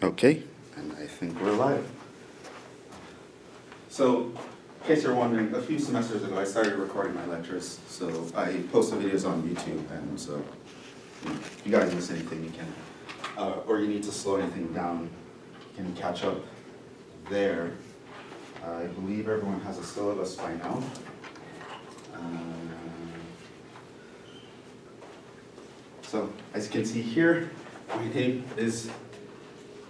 Okay, and I think we're live. So, in case you're wondering, a few semesters ago I started recording my lectures, so I post the videos on YouTube, and so if you guys miss anything, you can, or you need to slow anything down, you can catch up there. I believe everyone has a syllabus by now. So, as you can see here, my name is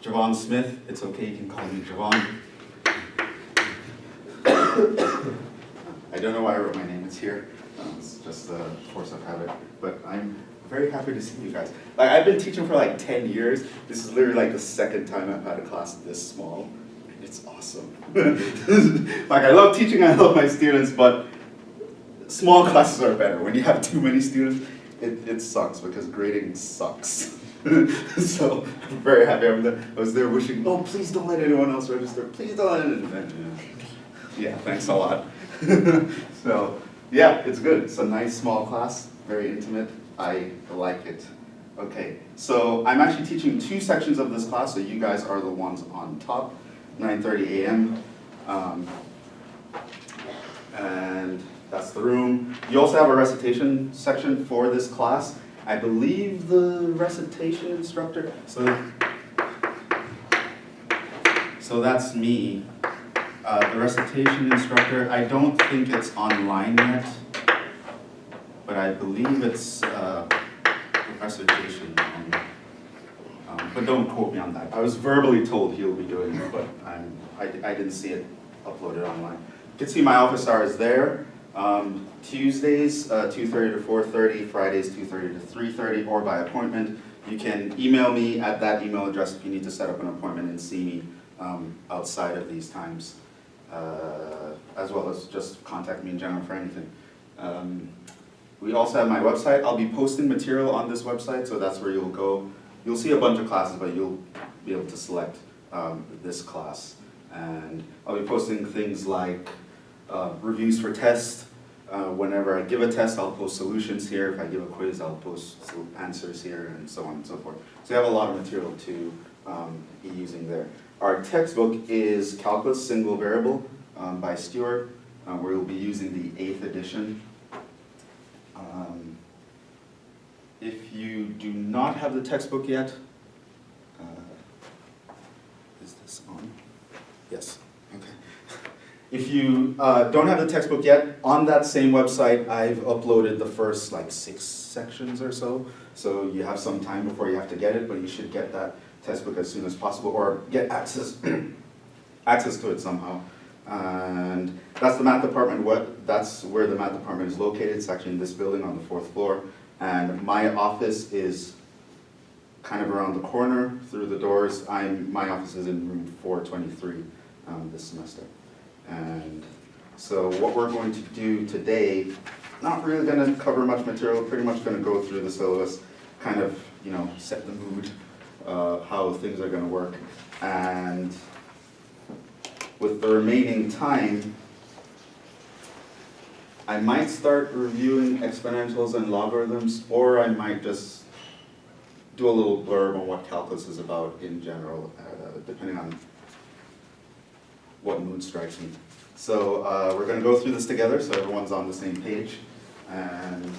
Jhevon Smith. It's okay, you can call me Jhevon. I don't know why I wrote my name, it's here. It's just a force of habit. But I'm very happy to see you guys. Like, I've been teaching for like 10 years. This is literally like the second time I've had a class this small. And it's awesome. Like, I love teaching, I love my students, but small classes are better. When you have too many students, it sucks because grading sucks. So I'm very happy. I was there wishing, oh, please don't let anyone else register. Please don't let anyone. Yeah, thanks a lot. So yeah, it's good. It's a nice small class, very intimate. I like it. Okay, so I'm actually teaching two sections of this class, so you guys are the ones on top, 9:30 a.m. And that's the room. You also have a recitation section for this class. I believe the recitation instructor, so that's me. The recitation instructor, I don't think it's online yet, but I believe it's Professor Jason. But don't quote me on that. I was verbally told he'll be doing it, but I didn't see it uploaded online. You can see my office hours there. Tuesdays, 2:30 to 4:30, Fridays, 2:30 to 3:30, or by appointment. You can email me at that email address if you need to set up an appointment and see me outside of these times, as well as just contact me in general for anything. We also have my website. I'll be posting material on this website, so that's where you'll go. You'll see a bunch of classes, but you'll be able to select this class. And I'll be posting things like reviews for tests. Whenever I give a test, I'll post solutions here. If I give a quiz, I'll post answers here, and so on and so forth. So you have a lot of material to be using there. Our textbook is Calculus Single Variable by Stewart, where we'll be using the 8th edition. If you do not have the textbook yet, is this on? Yes. Okay. If you don't have the textbook yet, on that same website, I've uploaded the first like 6 sections or so. So you have some time before you have to get it, but you should get that textbook as soon as possible, or get access to it somehow. And that's the math department. That's where the math department is located. It's actually in this building on the 4th floor. And my office is kind of around the corner through the doors. My office is in room 423 this semester. And so what we're going to do today, not really going to cover much material, pretty much going to go through the syllabus, kind of, set the mood, how things are going to work. And with the remaining time, I might start reviewing exponentials and logarithms, or I might just do a little blurb on what calculus is about in general, depending on what mood strikes me. So we're going to go through this together so everyone's on the same page. And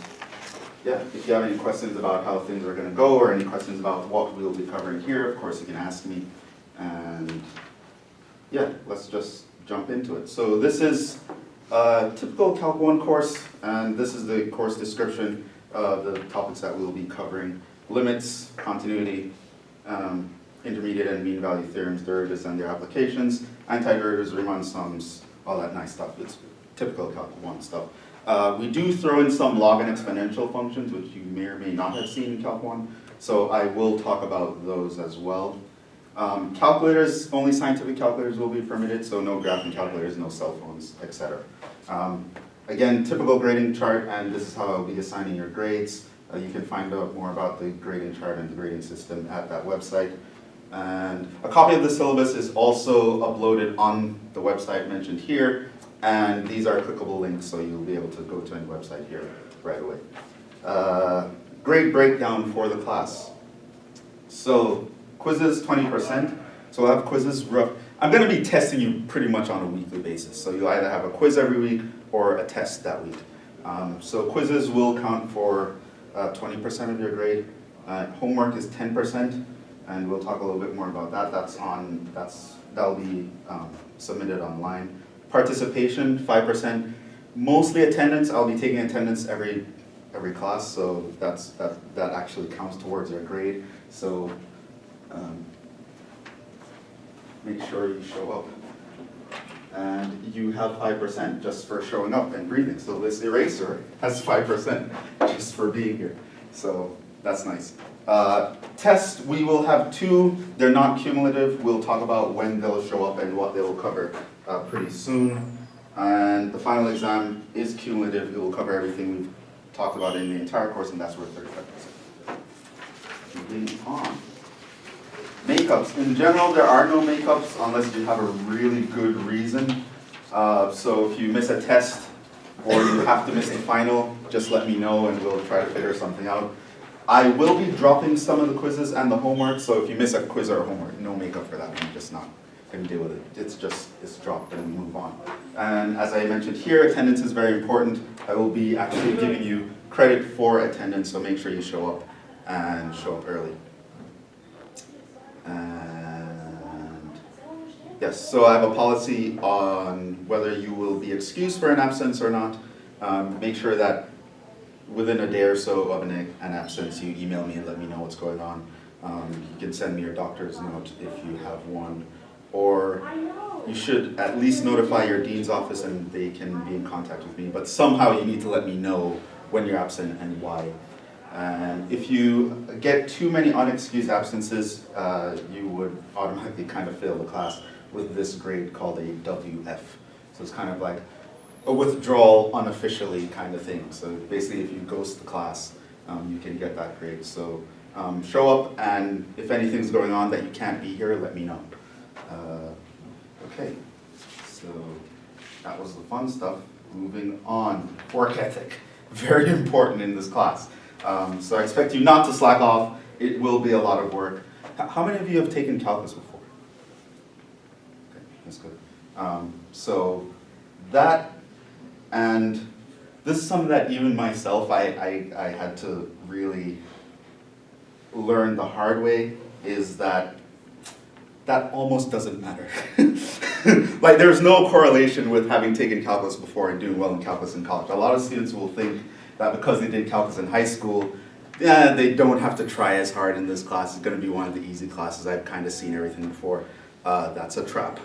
yeah, if you have any questions about how things are going to go, or any questions about what we'll be covering here, of course you can ask me. And yeah, let's just jump into it. So this is a typical Calc 1 course, and this is the course description of the topics that we'll be covering: limits, continuity, intermediate and mean value theorems, derivatives and their applications, antiderivatives, Riemann sums, all that nice stuff. It's typical Calc 1 stuff. We do throw in some log and exponential functions, which you may or may not have seen in Calc 1, so I will talk about those as well. Calculators, only scientific calculators will be permitted, so no graphing calculators, no cell phones, etc. Again, typical grading chart, and this is how I'll be assigning your grades. You can find out more about the grading chart and the grading system at that website. And a copy of the syllabus is also uploaded on the website mentioned here, and these are clickable links, so you'll be able to go to any website here right away. Grade breakdown for the class. So Quizzes, 20%. So we'll have quizzes rough. I'm going to be testing you pretty much on a weekly basis. So you'll either have a quiz every week or a test that week. So quizzes will count for 20% of your grade. Homework is 10%, and we'll talk a little bit more about that. That'll be submitted online. Participation, 5%. Mostly attendance. I'll be taking attendance every class, so that actually counts towards your grade. So make sure you show up. And you have 5% just for showing up and breathing. So this eraser has 5% just for being here. So that's nice. Tests, we will have 2. They're not cumulative. We'll talk about when they'll show up and what they'll cover pretty soon. And the final exam is cumulative. It will cover everything we've talked about in the entire course, and that's worth 35%. Moving on. Makeups. In general, there are no makeups unless you have a really good reason. So if you miss a test or you have to miss the final, just let me know and we'll try to figure something out. I will be dropping some of the quizzes and the homework, so if you miss a quiz or a homework, no makeup for that. I'm just not going to deal with it. It's dropped and move on. And as I mentioned here, attendance is very important. I will be actually giving you credit for attendance, so make sure you show up and show up early. And yes, so I have a policy on whether you will be excused for an absence or not. Make sure that within a day or so of an absence, you email me and let me know what's going on. You can send me your doctor's note if you have one. Or you should at least notify your dean's office and they can be in contact with me. But somehow you need to let me know when you're absent and why. And if you get too many unexcused absences, you would automatically kind of fail the class with this grade called a WF. So it's kind of like a withdrawal unofficially kind of thing. So basically if you ghost the class, you can get that grade. So show up, and if anything's going on that you can't be here, let me know. Okay, so that was the fun stuff. Moving on, work ethic. Very important in this class. So I expect you not to slack off. It will be a lot of work. How many of you have taken calculus before? Okay, that's good. So that, and this is something that even myself, I had to really learn the hard way, is that almost doesn't matter. Like there's no correlation with having taken calculus before and doing well in calculus in college. A lot of students will think that because they did calculus in high school, yeah, they don't have to try as hard in this class. It's going to be one of the easy classes. I've kind of seen everything before. That's a trap.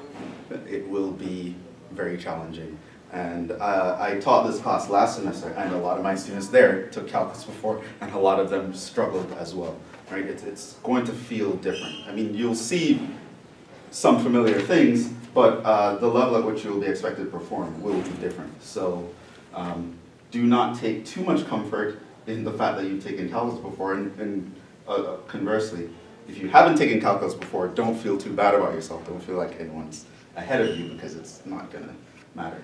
It will be very challenging. And I taught this class last semester, and a lot of my students there took calculus before, and a lot of them struggled as well. Right? It's going to feel different. I mean, you'll see some familiar things, but the level at which you'll be expected to perform will be different. So do not take too much comfort in the fact that you've taken calculus before, and conversely, if you haven't taken calculus before, don't feel too bad about yourself. Don't feel like anyone's ahead of you, because it's not going to matter.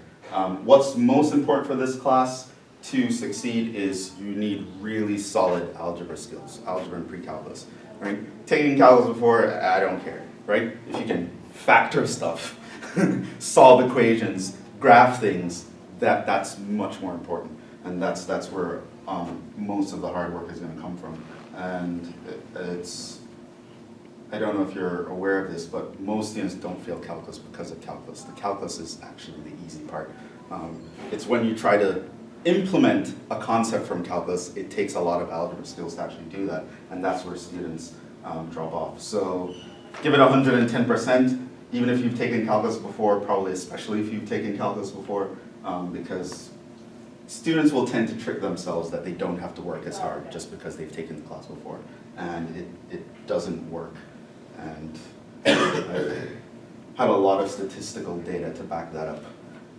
What's most important for this class to succeed is you need really solid algebra skills, algebra and pre-calculus. Right? Taking calculus before, I don't care. Right? If you can factor stuff, solve equations, graph things, that's much more important. And that's where most of the hard work is going to come from. And I don't know if you're aware of this, but most students don't fail calculus because of calculus. The calculus is actually the easy part. It's when you try to implement a concept from calculus, it takes a lot of algebra skills to actually do that, and that's where students drop off. So give it 110%, even if you've taken calculus before, probably especially if you've taken calculus before, because students will tend to trick themselves that they don't have to work as hard just because they've taken the class before, and it doesn't work. And I have a lot of statistical data to back that up,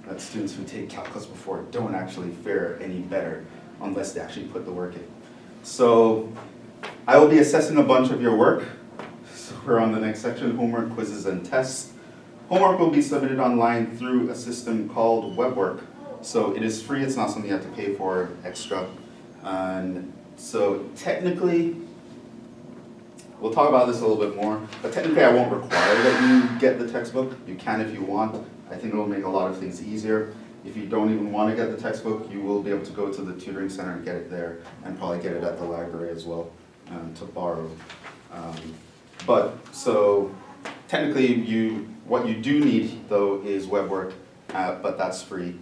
that students who take calculus before don't actually fare any better unless they actually put the work in. So I will be assessing a bunch of your work. So we're on the next section, homework, quizzes, and tests. Homework will be submitted online through a system called WebWork. So it is free, it's not something you have to pay for extra. And so technically, we'll talk about this a little bit more, but technically I won't require that you get the textbook. You can if you want. I think it'll make a lot of things easier. If you don't even want to get the textbook, you will be able to go to the tutoring center and get it there, and probably get it at the library as well, to borrow. So technically what you do need though is web work, but that's free.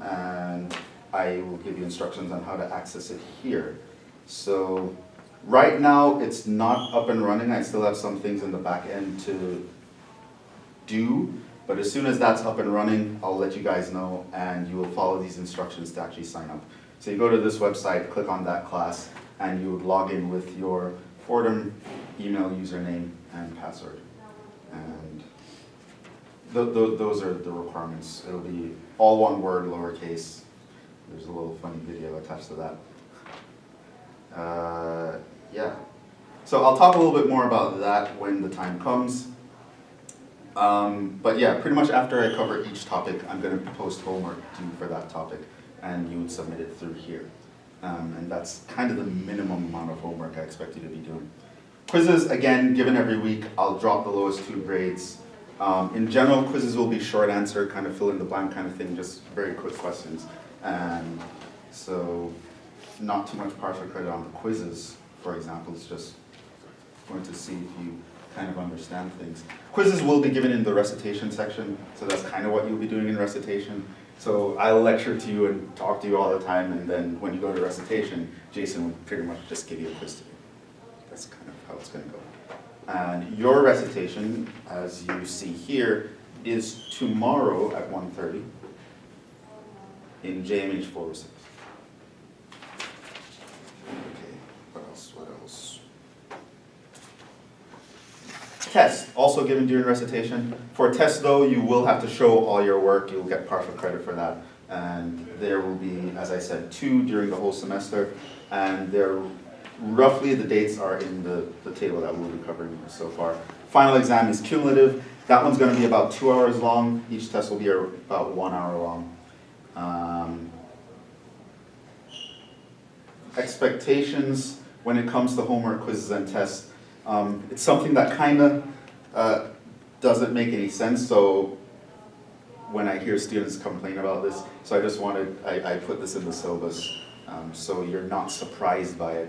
And I will give you instructions on how to access it here. So right now it's not up and running. I still have some things in the back end to do, but as soon as that's up and running, I'll let you guys know, and you will follow these instructions to actually sign up. So you go to this website, click on that class, and you would log in with your Fordham email username and password. And those are the requirements. It'll be all one word, lowercase. There's a little funny video attached to that. Yeah. So I'll talk a little bit more about that when the time comes. But yeah, pretty much after I cover each topic, I'm going to post homework due for that topic, and you would submit it through here. And that's kind of the minimum amount of homework I expect you to be doing. Quizzes, again, given every week. I'll drop the lowest 2 grades. In general, quizzes will be short answer, kind of fill in the blank kind of thing, just very quick questions. And so not too much partial credit on the quizzes, for example. It's just going to see if you kind of understand things. Quizzes will be given in the recitation section, so that's kind of what you'll be doing in recitation. So I'll lecture to you and talk to you all the time, and then when you go to recitation, Jason will pretty much just give you a quiz to do. That's kind of how it's going to go. And your recitation, as you see here, is tomorrow at 1:30 in JMH 406. Okay, what else? Test, also given during recitation. For test though, you will have to show all your work. You'll get partial credit for that. And there will be, as I said, 2 during the whole semester. And roughly the dates are in the table that we'll be covering so far. Final exam is cumulative. That one's going to be about 2 hours long. Each test will be about 1 hour long. Expectations when it comes to homework, quizzes, and tests. It's something that kind of doesn't make any sense, so when I hear students complain about this, so I just wanted, I put this in the syllabus so you're not surprised by it.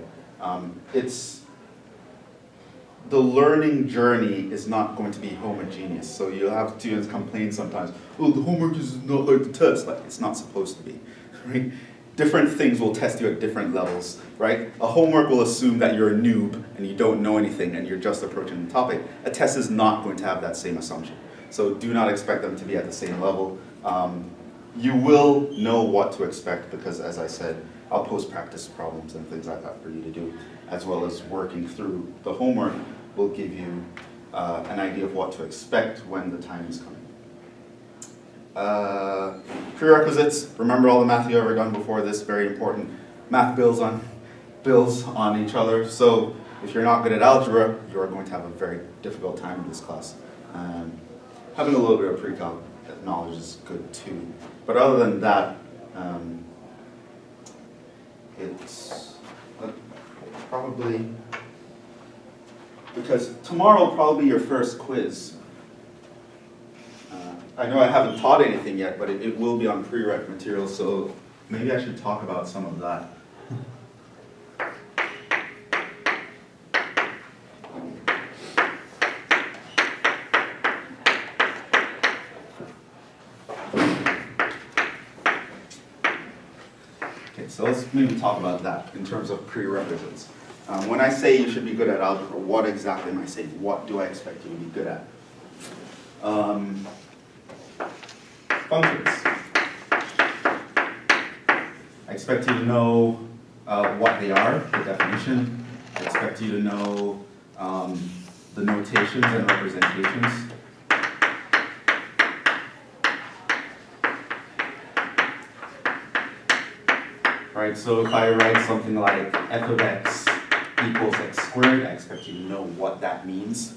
The learning journey is not going to be homogeneous, so you'll have students complain sometimes, well, the homework is not like the test. Like, it's not supposed to be, right? Different things will test you at different levels, right? A homework will assume that you're a noob and you don't know anything and you're just approaching the topic. A test is not going to have that same assumption. So do not expect them to be at the same level. You will know what to expect because, as I said, I'll post practice problems and things like that for you to do, as well as working through the homework will give you an idea of what to expect when the time is coming. Prerequisites, remember all the math you've ever done before this, very important. Math builds on each other, so if you're not good at algebra, you're going to have a very difficult time in this class. Having a little bit of pre-calc knowledge is good too, but other than that, it's probably, because tomorrow will probably be your first quiz. I know I haven't taught anything yet, but it will be on prereq material, so maybe I should talk about some of that. Okay, so let's maybe talk about that in terms of prerequisites. When I say you should be good at algebra, what exactly am I saying? What do I expect you to be good at? Functions. I expect you to know what they are, the definition. I expect you to know the notations and representations. Right, so if I write something like f of x equals x squared, I expect you to know what that means.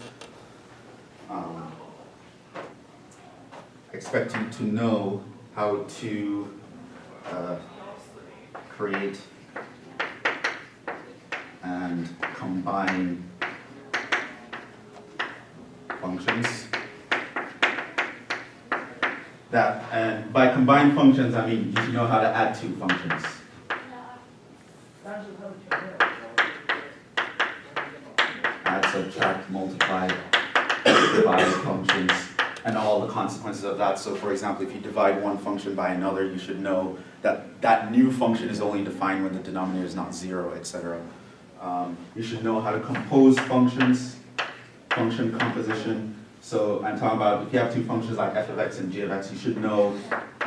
I expect you to know how to create and combine functions. And by combine functions, I mean you should know how to add two functions. Add, subtract, multiply, divide functions, and all the consequences of that. So for example, if you divide one function by another, you should know that that new function is only defined when the denominator is not 0, etc. You should know how to compose functions, function composition. So I'm talking about if you have two functions like f of x and g of x, you should know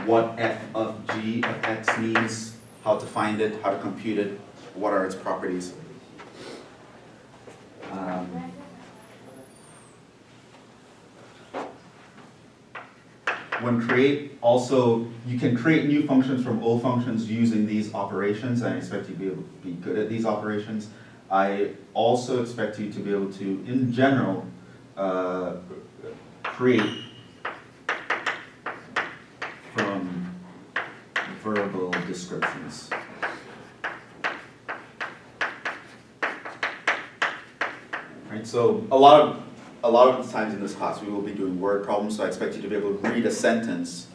what f of g of x means, how to find it, how to compute it, what are its properties. When create, also, you can create new functions from old functions using these operations, and I expect you to be able to be good at these operations. I also expect you to be able to, in general, create from verbal descriptions. Right, so a lot of the times in this class we will be doing word problems, so I expect you to be able to read a sentence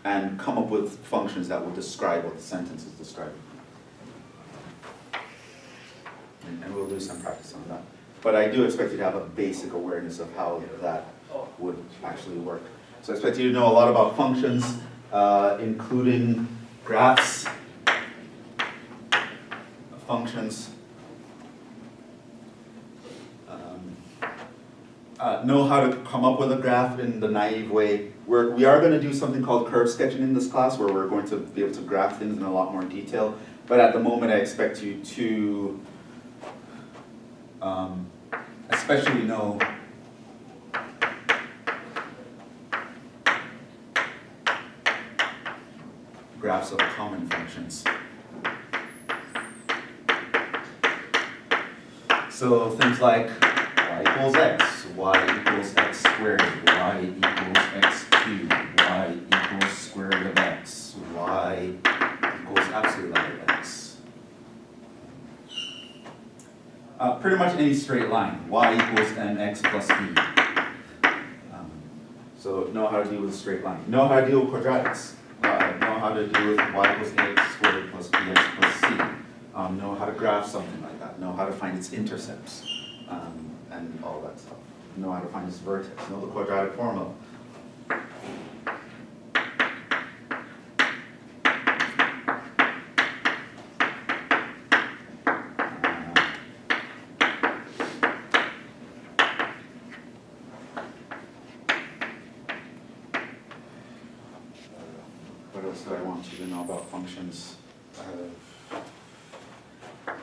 and come up with functions that will describe what the sentence is describing. And we'll do some practice on that. But I do expect you to have a basic awareness of how that would actually work. So I expect you to know a lot about functions, including graphs, functions, know how to come up with a graph in the naive way. We are going to do something called curve sketching in this class, where we're going to be able to graph things in a lot more detail. But at the moment, I expect you to especially know graphs of common functions. So things like y equals x, y equals x squared, y equals x cubed, y equals square root of x, y equals absolute value of x. Pretty much any straight line, y equals mx plus b. So know how to deal with a straight line. Know how to deal with quadratics. Know how to deal with y equals ax squared plus bx plus c. Know how to graph something like that. Know how to find its intercepts. And all that stuff. Know how to find its vertex. Know the quadratic formula. What else do I want you to know about functions?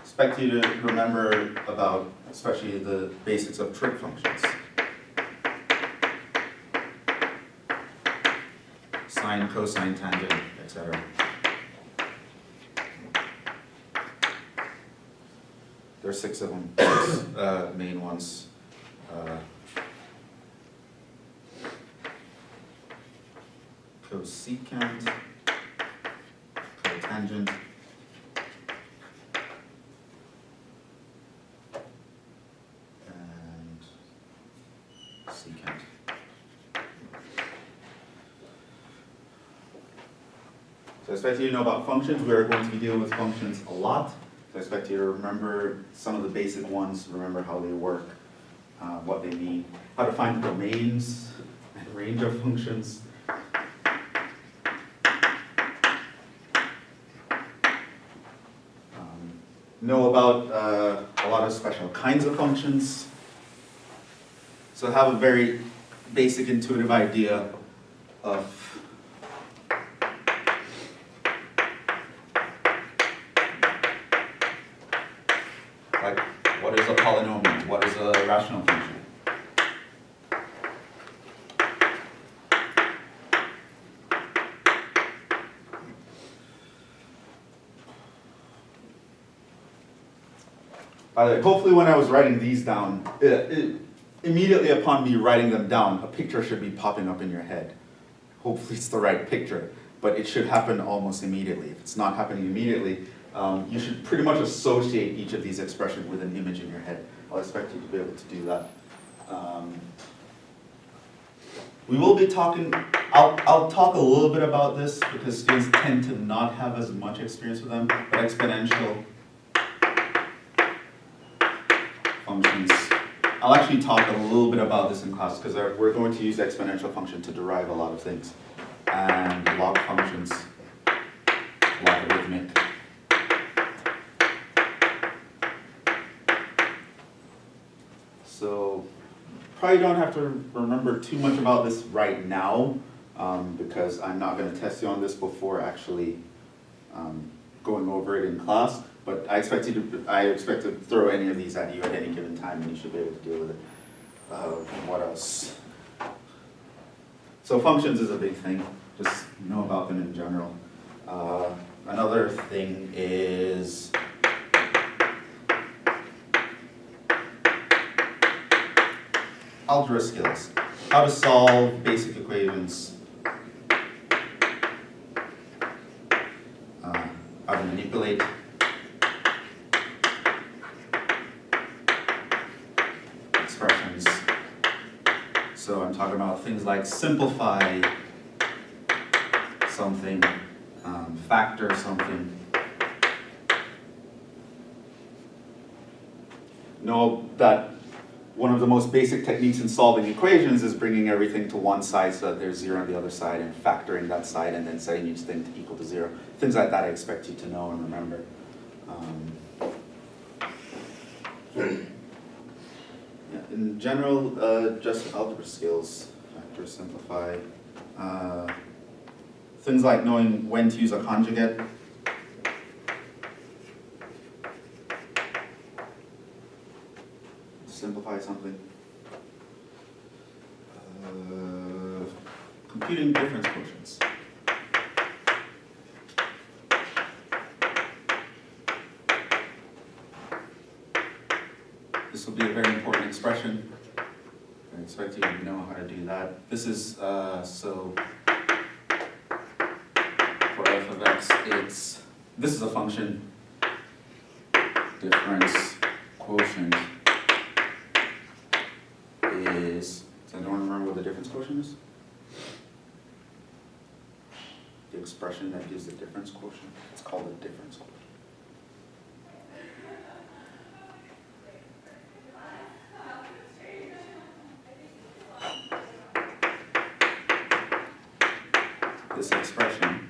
Expect you to remember about, especially the basics of trig functions. Sine, cosine, tangent, etc. There are 6 of them, 6 main ones. Cosecant, cotangent, secant. So I expect you to know about functions. We are going to be dealing with functions a lot. So I expect you to remember some of the basic ones, remember how they work, what they mean, how to find the domains and range of functions. Know about a lot of special kinds of functions. So have a very basic intuitive idea of like what is a polynomial, what is a rational function. By the way, hopefully when I was writing these down, immediately upon me writing them down, a picture should be popping up in your head. Hopefully it's the right picture, but it should happen almost immediately. If it's not happening immediately, You should pretty much associate each of these expressions with an image in your head. I'll expect you to be able to do that. We will be talking, I'll talk a little bit about this because students tend to not have as much experience with them, but exponential functions. I'll actually talk a little bit about this in class because we're going to use the exponential function to derive a lot of things. And log functions, logarithmic. So probably don't have to remember too much about this right now because I'm not going to test you on this before actually going over it in class. But I expect to throw any of these at you at any given time, and you should be able to deal with it. What else? So functions is a big thing. Just know about them in general. Another thing is algebra skills. How to solve basic equations. How to manipulate. Expressions. So I'm talking about things like simplify something, factor something. Know that one of the most basic techniques in solving equations is bringing everything to one side so that there's zero on the other side and factoring that side and then setting each thing to equal to zero. Things like that I expect you to know and remember. Yeah, in general, just algebra skills, factor, simplify. Things like knowing when to use a conjugate. Simplify something. Computing difference quotients. This will be a very important expression. I expect you to know how to do that. This is, so for f of x, this is a function, difference quotient is, does anyone remember what the difference quotient is? The expression that gives the difference quotient, it's called the difference quotient. This expression,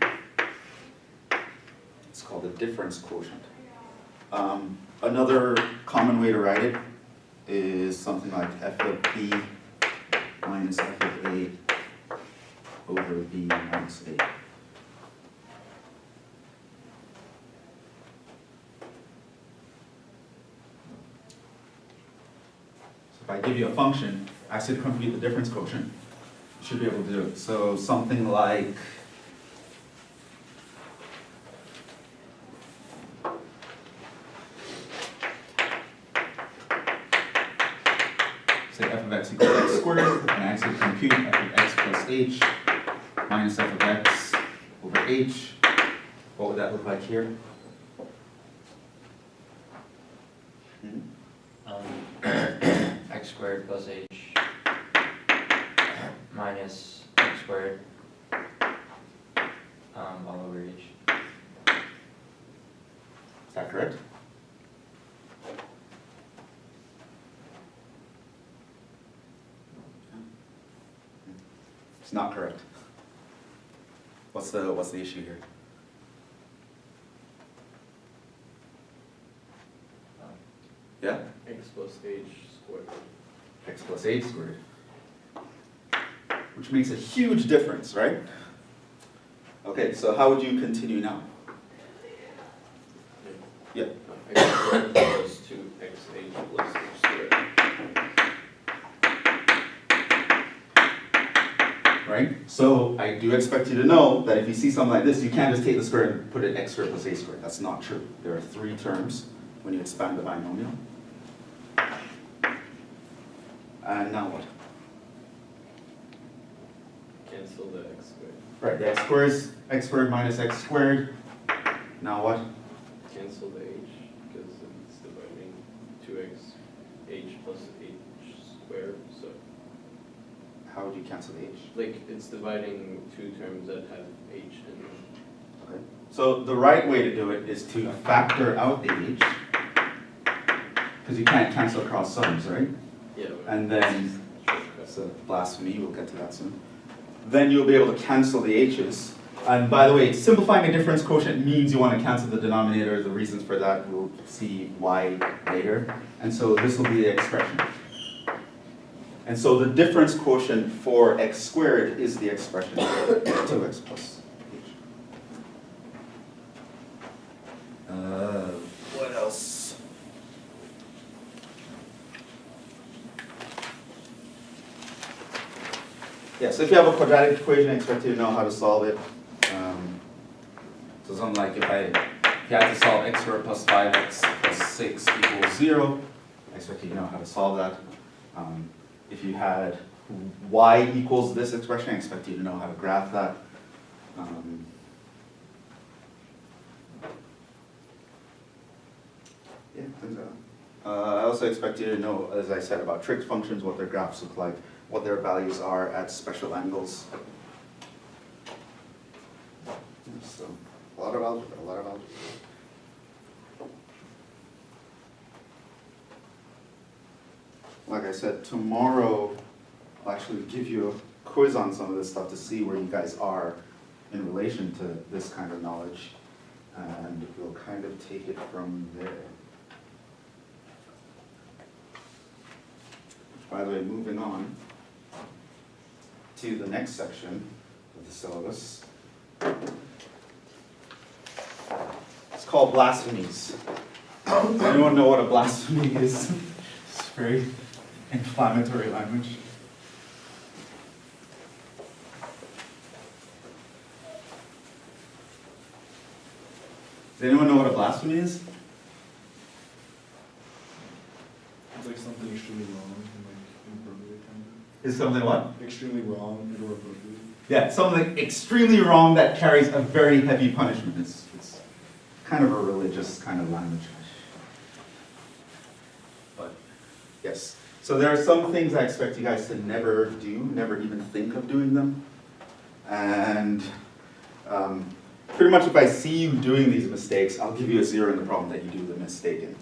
it's called the difference quotient. Another common way to write it is something like f of b minus f of a over b minus a. So if I give you a function, ask you to compute the difference quotient, you should be able to do it. So something like f of x equals x squared, and I actually compute f of x plus h minus f of x over h. What would that look like here? X squared plus h minus x squared all over h. Is that correct? It's not correct. What's the issue here? Yeah? X plus h squared. X plus h squared. Which makes a huge difference, right? Okay, so how would you continue now? Yeah. X squared plus 2xh plus h squared. Right? So I do expect you to know that if you see something like this, you can't just take the square and put it x squared plus a squared. That's not true. There are three terms when you expand the binomial. And now what? Cancel the x squared. Right, the x squared is x squared minus x squared. Now what? How would you cancel the h? Like, it's dividing two terms that have h in them. Okay. So the right way to do it is to factor out the h, because you can't cancel across sums, right? Yeah. And then, that's a blasphemy, we'll get to that soon. Then you'll be able to cancel the h's. And by the way, simplifying a difference quotient means you want to cancel the denominator. The reasons for that, we'll see why later. And so this will be the expression. And so the difference quotient for x squared is the expression 2x plus h. What else? Yeah, so if you have a quadratic equation, I expect you to know how to solve it. So something like if you had to solve x squared plus 5x plus 6 equals 0, I expect you to know how to solve that. If you had y equals this expression, I expect you to know how to graph that. Yeah, things like that. I also expect you to know, as I said, about trig functions, what their graphs look like, what their values are at special angles. So, a lot of algebra, a lot of algebra. Like I said, tomorrow I'll actually give you a quiz on some of this stuff to see where you guys are in relation to this kind of knowledge, and we'll kind of take it from there. By the way, moving on to the next section of the syllabus. It's called blasphemies. Does anyone know what a blasphemy is? It's very inflammatory language. Does anyone know what a blasphemy is? It's like something extremely wrong and like inappropriate kind Is something what? of. Extremely wrong and inappropriate. Yeah, something extremely wrong that carries a very heavy punishment. It's kind of a religious kind of language. But, yes. So there are some things I expect you guys to never do, never even think of doing them. And pretty much if I see you doing these mistakes, I'll give you a 0 in the problem that you do the mistake in,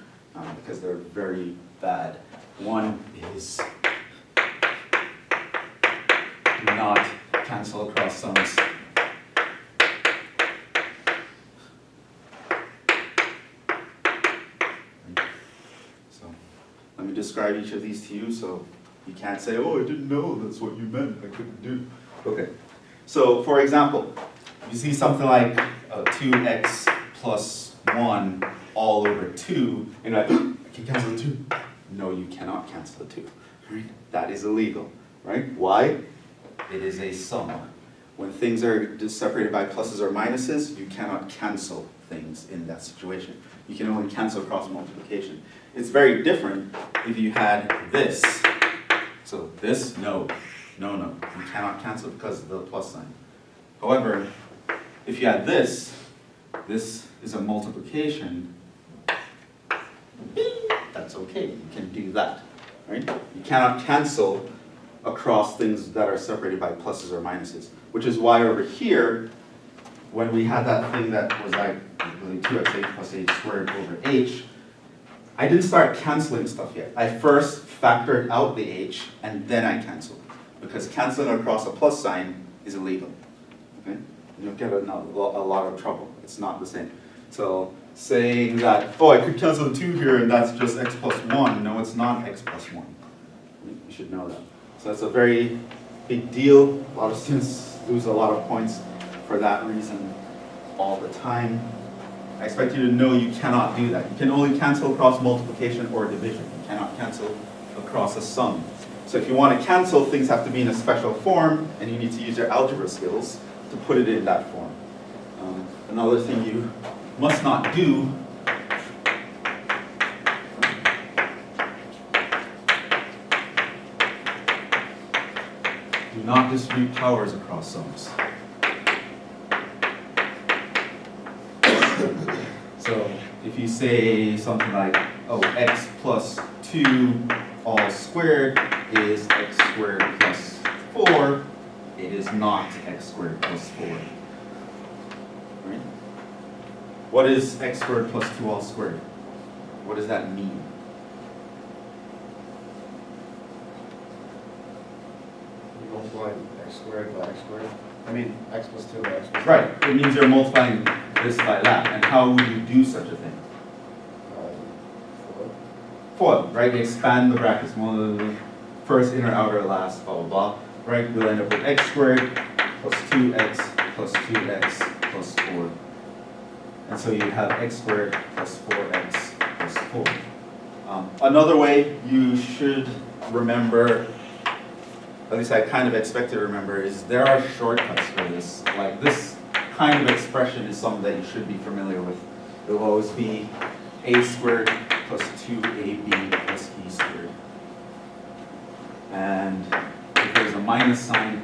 because they're very bad. One is do not cancel across sums. So let me describe each of these to you so you can't say, oh, I didn't know that's what you meant, I couldn't do. Okay, so for example, you see something like 2x plus 1 all over 2, and I can cancel the 2. No, you cannot cancel the 2. Right? That is illegal, right? Why? It is a sum. When things are just separated by pluses or minuses, you cannot cancel things in that situation. You can only cancel cross multiplication. It's very different if you had this. So this, no. No, no. You cannot cancel because of the plus sign. However, if you had this, this is a multiplication. That's okay. You can do that, right? You cannot cancel across things that are separated by pluses or minuses, which is why over here, when we had that thing that was like really 2x plus h squared over h, I didn't start canceling stuff yet. I first factored out the h and then I canceled, because canceling across a plus sign is illegal. Okay? You'll get a lot of trouble. It's not the same. So saying that, oh, I could cancel the 2 here and that's just x plus 1. No, it's not x plus 1. You should know that. So that's a very big deal. A lot of students lose a lot of points for that reason all the time. I expect you to know you cannot do that. You can only cancel across multiplication or division. You cannot cancel across a sum. So if you want to cancel, things have to be in a special form, and you need to use your algebra skills to put it in that form. Another thing you must not do do not distribute powers across sums. So if you say something like, oh, x plus 2 all squared is x squared plus 4, it is not x squared plus 4. Right? What is x squared plus 2 all squared? What does that mean? You multiply x squared by x squared. I mean, x plus 2 by x plus 2. Right, it means you're multiplying this by that. And how would you do such a thing? FOIL, right? You expand the brackets, first, inner, outer, last, blah, blah, blah. Right? We'll end up with x squared plus 2x plus 2x plus 4. And so you have x squared plus 4x plus 4. Another way you should remember, at least I kind of expect you to remember, is there are shortcuts for this. Like this kind of expression is something that you should be familiar with. It will always be a squared plus 2ab plus b squared. And if there's a minus sign,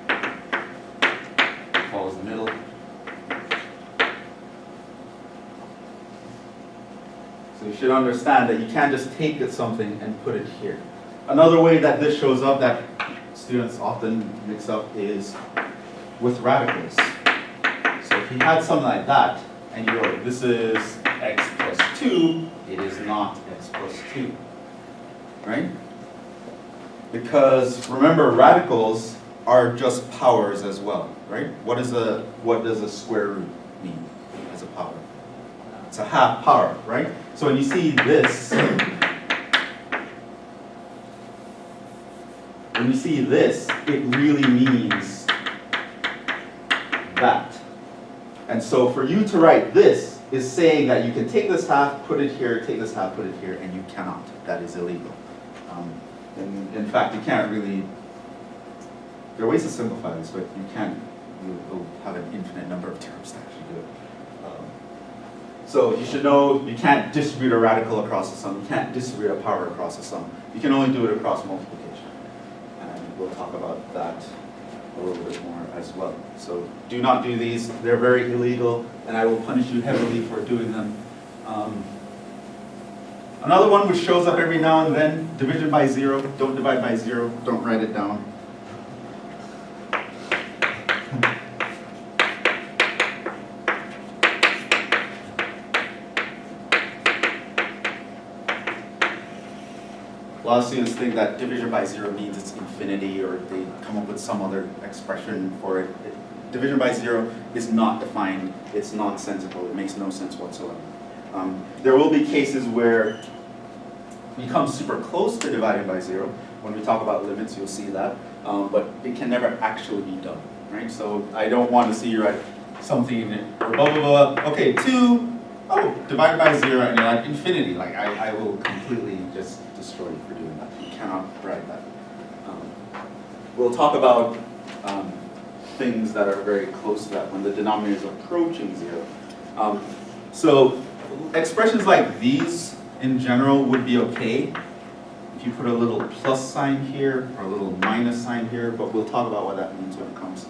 it follows the middle. So you should understand that you can't just take something and put it here. Another way that this shows up that students often mix up is with radicals. So if you had something like that, and you go, this is x plus 2, it is not x plus 2, right? Because remember, radicals are just powers as well, right? What does a square root mean as a power? It's a half power, right? So when you see this, it really means that. And so for you to write this is saying that you can take this half, put it here, take this half, put it here, and you cannot. That is illegal. In fact, you can't really, there are ways to simplify this, but you can't, you'll have an infinite number of terms to actually do it. So you should know you can't distribute a radical across a sum, you can't distribute a power across a sum. You can only do it across multiplication. And we'll talk about that a little bit more as well. So do not do these, they're very illegal, and I will punish you heavily for doing them. Another one which shows up every now and then, division by 0. Don't divide by 0, don't write it down. A lot of students think that division by 0 means it's infinity, or they come up with some other expression for it. Division by 0 is not defined, it's nonsensical, it makes no sense whatsoever. There will be cases where we come super close to dividing by 0. When we talk about limits, you'll see that, but it can never actually be done, right? So I don't want to see you write something, or blah, blah, blah, okay, 2, oh, divided by 0, and you're like, infinity. Like, I will completely just destroy you for doing that. You cannot write that. We'll talk about things that are very close to that when the denominator is approaching 0. So expressions like these, in general, would be okay if you put a little plus sign here, or a little minus sign here, but we'll talk about what that means when it comes.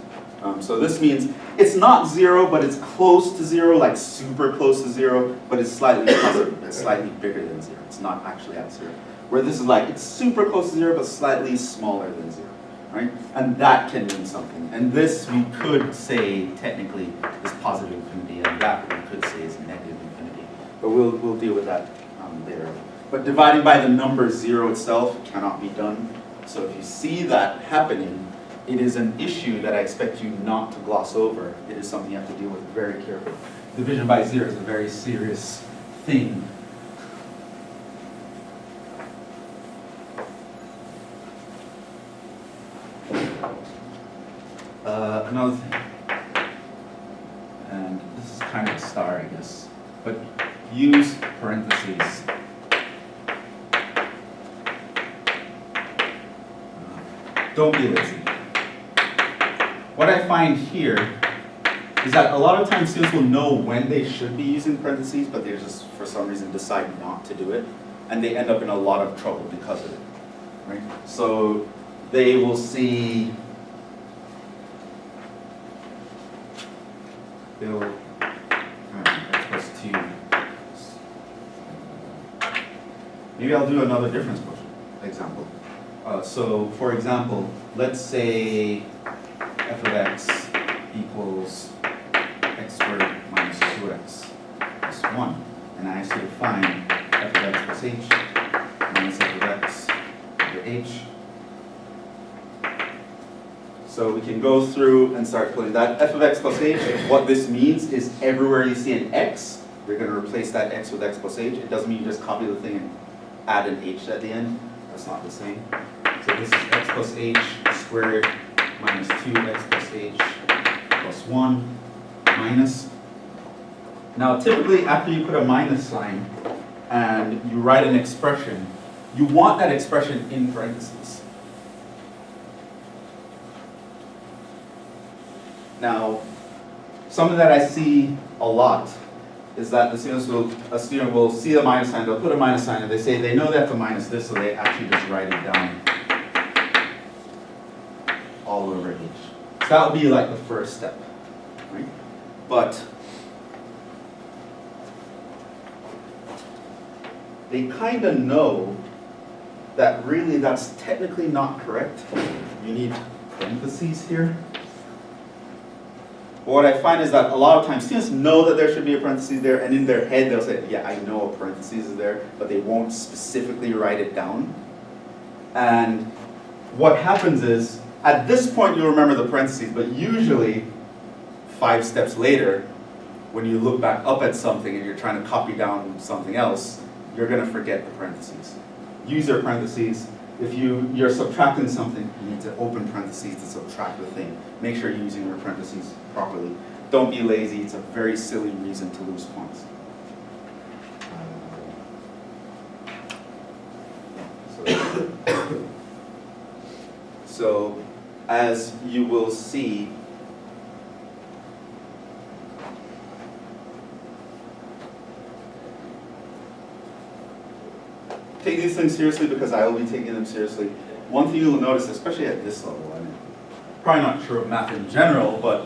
So this means it's not 0, but it's close to 0, like super close to 0, but it's slightly positive, it's slightly bigger than 0. It's not actually at 0. Where this is like, it's super close to 0, but slightly smaller than 0, right? And that can mean something. And this we could say, technically, is positive infinity, and that we could say is negative infinity. But we'll deal with that later. But dividing by the number 0 itself cannot be done. So if you see that happening, it is an issue that I expect you not to gloss over. It is something you have to deal with very carefully. Division by 0 is a very serious thing. Another thing, and this is kind of a star, I guess, but use parentheses. Don't be lazy. What I find here is that a lot of times students will know when they should be using parentheses, but they just, for some reason, decide not to do it, and they end up in a lot of trouble because of it, right? So they will see, x plus 2. Maybe I'll do another difference example. So for example, let's say f of x equals x squared minus 2x plus 1. And I ask you to find f of x plus h minus f of x over h. So we can go through and start putting that f of x plus h. What this means is everywhere you see an x, you're going to replace that x with x plus h. It doesn't mean you just copy the thing and add an h at the end. That's not the same. So this is x plus h squared minus 2x plus h plus 1 minus. Now typically after you put a minus sign and you write an expression, you want that expression in parentheses. Now, something that I see a lot is that a student will see the minus sign, they'll put a minus sign, and they say they know they have to minus this, so they actually just write it down all over h. So that would be like the first step, right? But they kind of know that really that's technically not correct. You need parentheses here. But what I find is that a lot of times students know that there should be a parentheses there, and in their head they'll say, yeah, I know a parentheses is there, but they won't specifically write it down. And what happens is, at this point you'll remember the parentheses, but usually 5 steps later, when you look back up at something and you're trying to copy down something else, you're going to forget the parentheses. Use your parentheses. If you're subtracting something, you need to open parentheses to subtract the thing. Make sure you're using your parentheses properly. Don't be lazy. It's a very silly reason to lose points. So as you will see, take these things seriously because I will be taking them seriously. One thing you'll notice, especially at this level, I mean, probably not true of math in general, but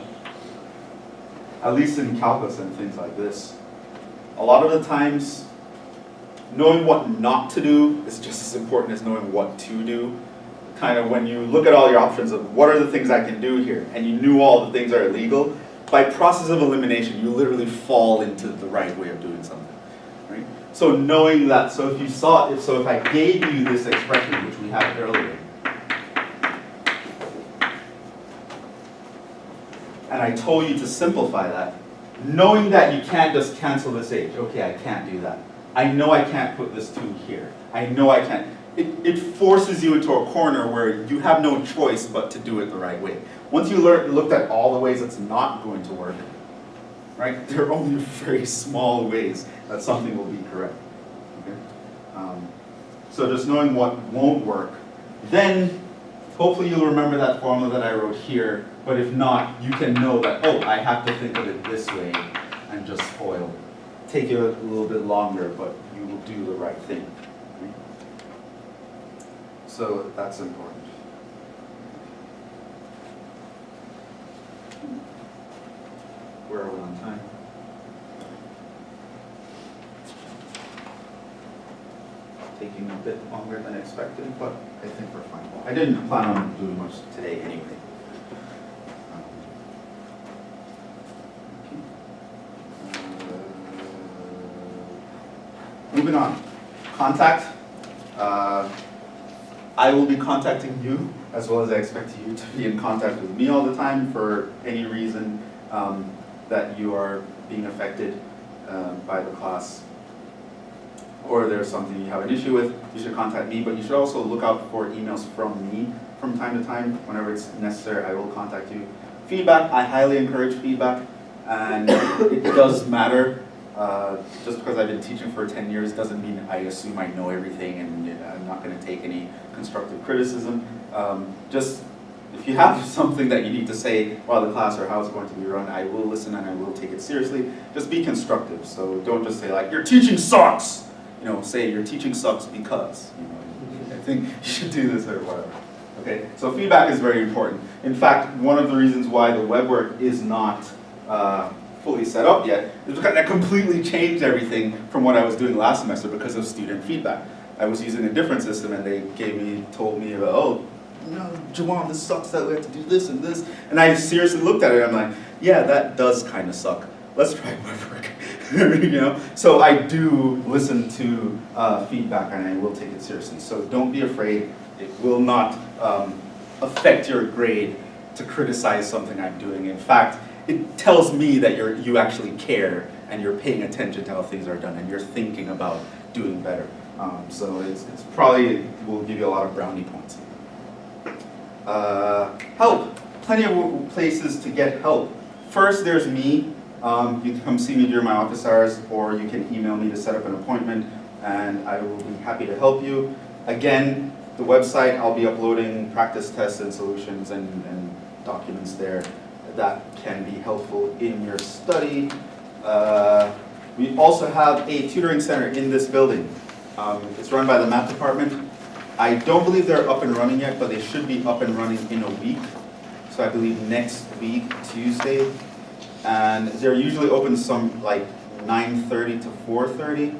at least in calculus and things like this, a lot of the times, knowing what not to do is just as important as knowing what to do. Kind of when you look at all your options of what are the things I can do here, and you knew all the things are illegal, by process of elimination, you literally fall into the right way of doing something. Right? So knowing that, so if you saw it, so if I gave you this expression, which we had earlier, and I told you to simplify that, knowing that you can't just cancel this h, okay, I can't do that. I know I can't put this 2 here. I know I can't. It forces you into a corner where you have no choice but to do it the right way. Once you looked at all the ways it's not going to work, right? There are only very small ways that something will be correct. Okay? So just knowing what won't work, then hopefully you'll remember that formula that I wrote here, but if not, you can know that, oh, I have to think of it this way and just FOIL. Take you a little bit longer, but you will do the right thing. Right? So that's important. Where are we on time? Taking a bit longer than expected, but I think we're fine. I didn't plan on doing much today anyway. Moving on. Contact. I will be contacting you, as well as I expect you to be in contact with me all the time for any reason that you are being affected by the class, or there's something you have an issue with, you should contact me, but you should also look out for emails from me from time to time. Whenever it's necessary, I will contact you. Feedback, I highly encourage feedback, and it does matter. Just because I've been teaching for 10 years doesn't mean I assume I know everything and I'm not going to take any constructive criticism. Just if you have something that you need to say while the class or how it's going to be run, I will listen and I will take it seriously. Just be constructive. So don't just say like, your teaching sucks. You know, say your teaching sucks because. You know, I think you should do this or whatever. Okay. So feedback is very important. In fact, one of the reasons why the web work is not fully set up yet is because I completely changed everything from what I was doing last semester because of student feedback. I was using a different system and they told me, oh, no, Jhevon, this sucks that we have to do this and this. And I seriously looked at it, I'm like, yeah, that does kind of suck. Let's try WebWork. You know? So I do listen to feedback and I will take it seriously. So don't be afraid. It will not affect your grade to criticize something I'm doing. In fact, it tells me that you actually care and you're paying attention to how things are done and you're thinking about doing better. So it's probably will give you a lot of brownie points. Help. Plenty of places to get help. First, there's me. You can come see me during my office hours, or you can email me to set up an appointment, and I will be happy to help you. Again, the website, I'll be uploading practice tests and solutions and documents there that can be helpful in your study. We also have a tutoring center in this building. It's run by the math department. I don't believe they're up and running yet, but they should be up and running in a week. So I believe next week, Tuesday. And they're usually open some like 9:30 to 4:30.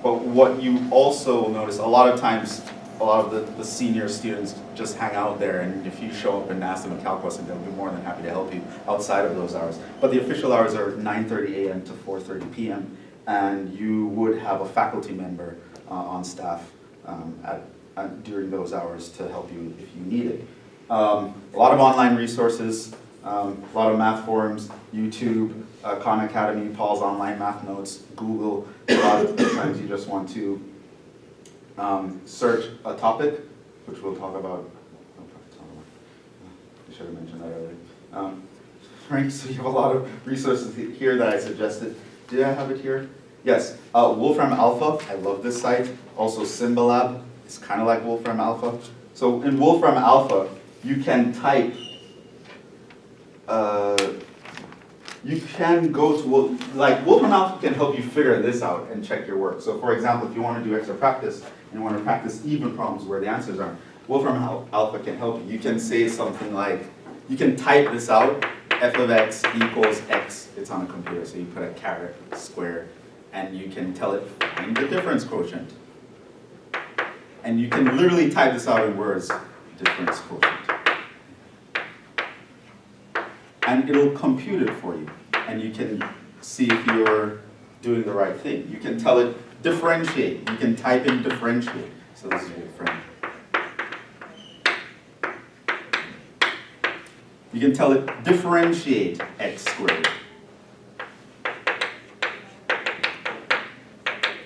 But what you also notice, a lot of times, a lot of the senior students just hang out there, and if you show up and ask them a calc question, they'll be more than happy to help you outside of those hours. But the official hours are 9:30 a.m. to 4:30 p.m. and you would have a faculty member on staff during those hours to help you if you need it. A lot of online resources, a lot of math forums, YouTube, Khan Academy, Paul's online math notes, Google. A lot of times you just want to search a topic, which we'll talk about. I should have mentioned that earlier. Right, so you have a lot of resources here that I suggested. Did I have it here? Yes, Wolfram Alpha, I love this site. Also Symbolab, it's kind of like Wolfram Alpha. So in Wolfram Alpha, you can type, you can go to, like Wolfram Alpha can help you figure this out and check your work. So for example, if you want to do extra practice, and you want to practice even problems where the answers aren't, Wolfram Alpha can help you. You can say something like, you can type this out, f of x equals x, it's on a computer, so you put a caret square, and you can tell it, find the difference quotient. And you can literally type this out in words, difference quotient. And it'll compute it for you. And you can see if you're doing the right thing. You can tell it differentiate. You can type in differentiate. So this is your friend. You can tell it differentiate x squared.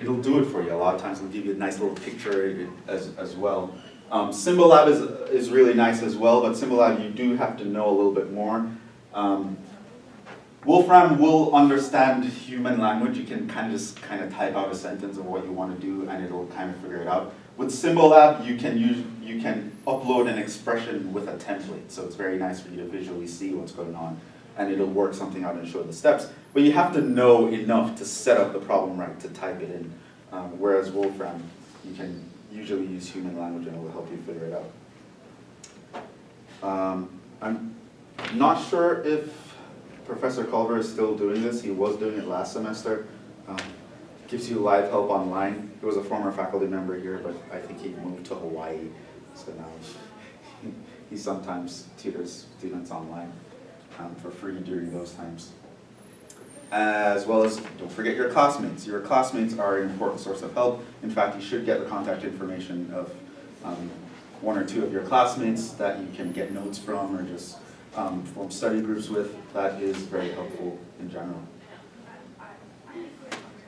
It'll do it for you. A lot of times it'll give you a nice little picture as well. Symbolab is really nice as well, but Symbolab you do have to know a little bit more. Wolfram will understand human language. You can kind of type out a sentence of what you want to do, and it'll kind of figure it out. With Symbolab, you can upload an expression with a template, so it's very nice for you to visually see what's going on, and it'll work something out and show the steps. But you have to know enough to set up the problem right to type it in. Whereas Wolfram, you can usually use human language and it will help you figure it out. I'm not sure if Professor Culver is still doing this. He was doing it last semester. Gives you live help online. He was a former faculty member here, but I think he moved to Hawaii. So now he sometimes tutors students online for free during those times. As well as, don't forget your classmates. Your classmates are an important source of help. In fact, you should get the contact information of one or two of your classmates that you can get notes from or just form study groups with. That is very helpful in general.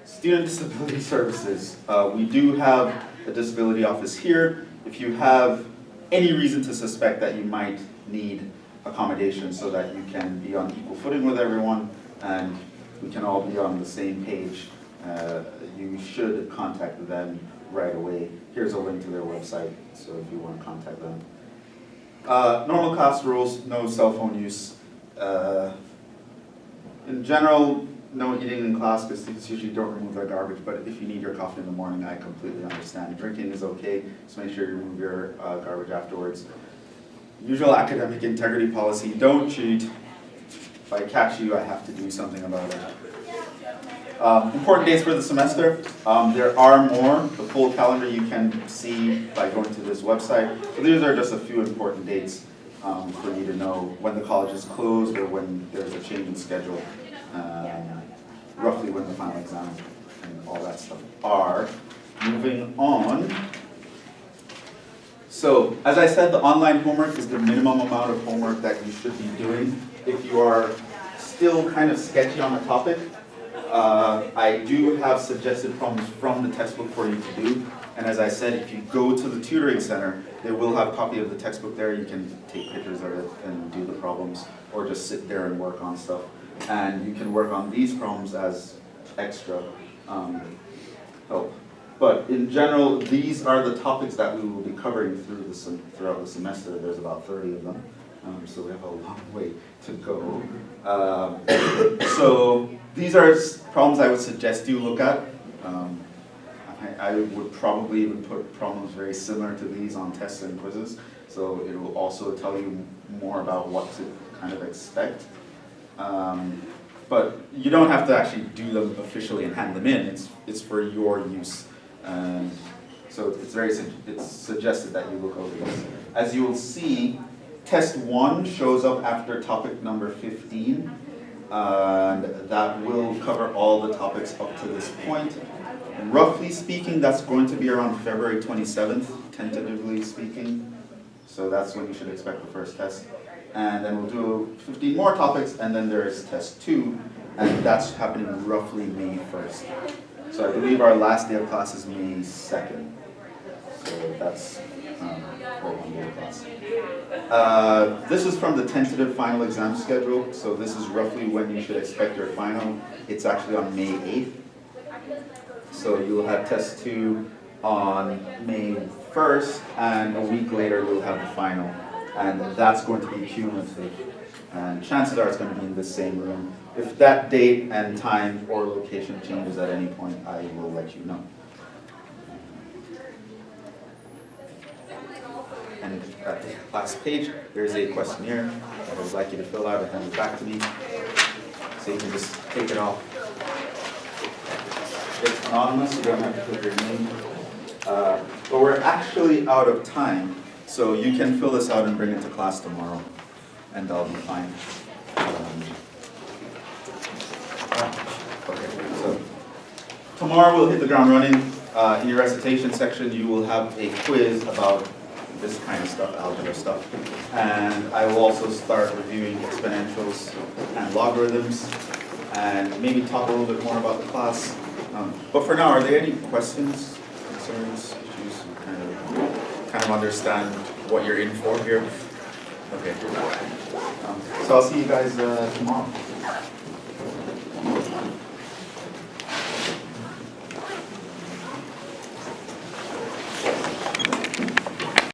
Student Disability Services. We do have a disability office here. If you have any reason to suspect that you might need accommodation so that you can be on equal footing with everyone and we can all be on the same page, you should contact them right away. Here's a link to their website, so if you want to contact them. Normal class rules, no cell phone use. In general, no eating in class because students usually don't remove their garbage, but if you need your coffee in the morning, I completely understand. Drinking is okay, just make sure you remove your garbage afterwards. Usual academic integrity policy, don't cheat. If I catch you, I have to do something about it. Important dates for the semester. There are more. The full calendar you can see by going to this website. So these are just a few important dates for you to know when the college is closed or when there's a change in schedule. Roughly when the final exam and all that stuff are. Moving on. So, as I said, the online homework is the minimum amount of homework that you should be doing. If you are still kind of sketchy on the topic, I do have suggested problems from the textbook for you to do. And as I said, if you go to the tutoring center, they will have a copy of the textbook there. You can take pictures of it and do the problems, or just sit there and work on stuff. And you can work on these problems as extra help. But in general, these are the topics that we will be covering throughout the semester. There's about 30 of them, so we have a long way to go. So these are problems I would suggest you look at. I would probably even put problems very similar to these on tests and quizzes, so it will also tell you more about what to kind of expect. But you don't have to actually do them officially and hand them in. It's for your use. So it's suggested that you look over this. As you will see, test 1 shows up after topic number 15, and that will cover all the topics up to this point. Roughly speaking, that's going to be around February 27th, tentatively speaking. So that's when you should expect the first test. And then we'll do 15 more topics, and then there is test 2, and that's happening roughly May 1st. So I believe our last day of class is May 2nd. So that's for 1 day of class. This is from the tentative final exam schedule. So this is roughly when you should expect your final. It's actually on May 8th. So you'll have test 2 on May 1st, and a week later you'll have the final. And that's going to be cumulative. And chances are it's going to be in the same room. If that date and time or location changes at any point, I will let you know. And at the last page, there's a questionnaire that I would like you to fill out and hand it back to me. So you can just take it off. It's anonymous, you don't have to put your name. But we're actually out of time, so you can fill this out and bring it to class tomorrow, and I'll be fine. Okay, so tomorrow we'll hit the ground running. In your recitation section, you will have a quiz about this kind of stuff, algebra stuff. And I will also start reviewing exponentials and logarithms, and maybe talk a little bit more about the class. But for now, are there any questions, concerns, issues? Kind of understand what you're in for here? Okay. So I'll see you guys tomorrow.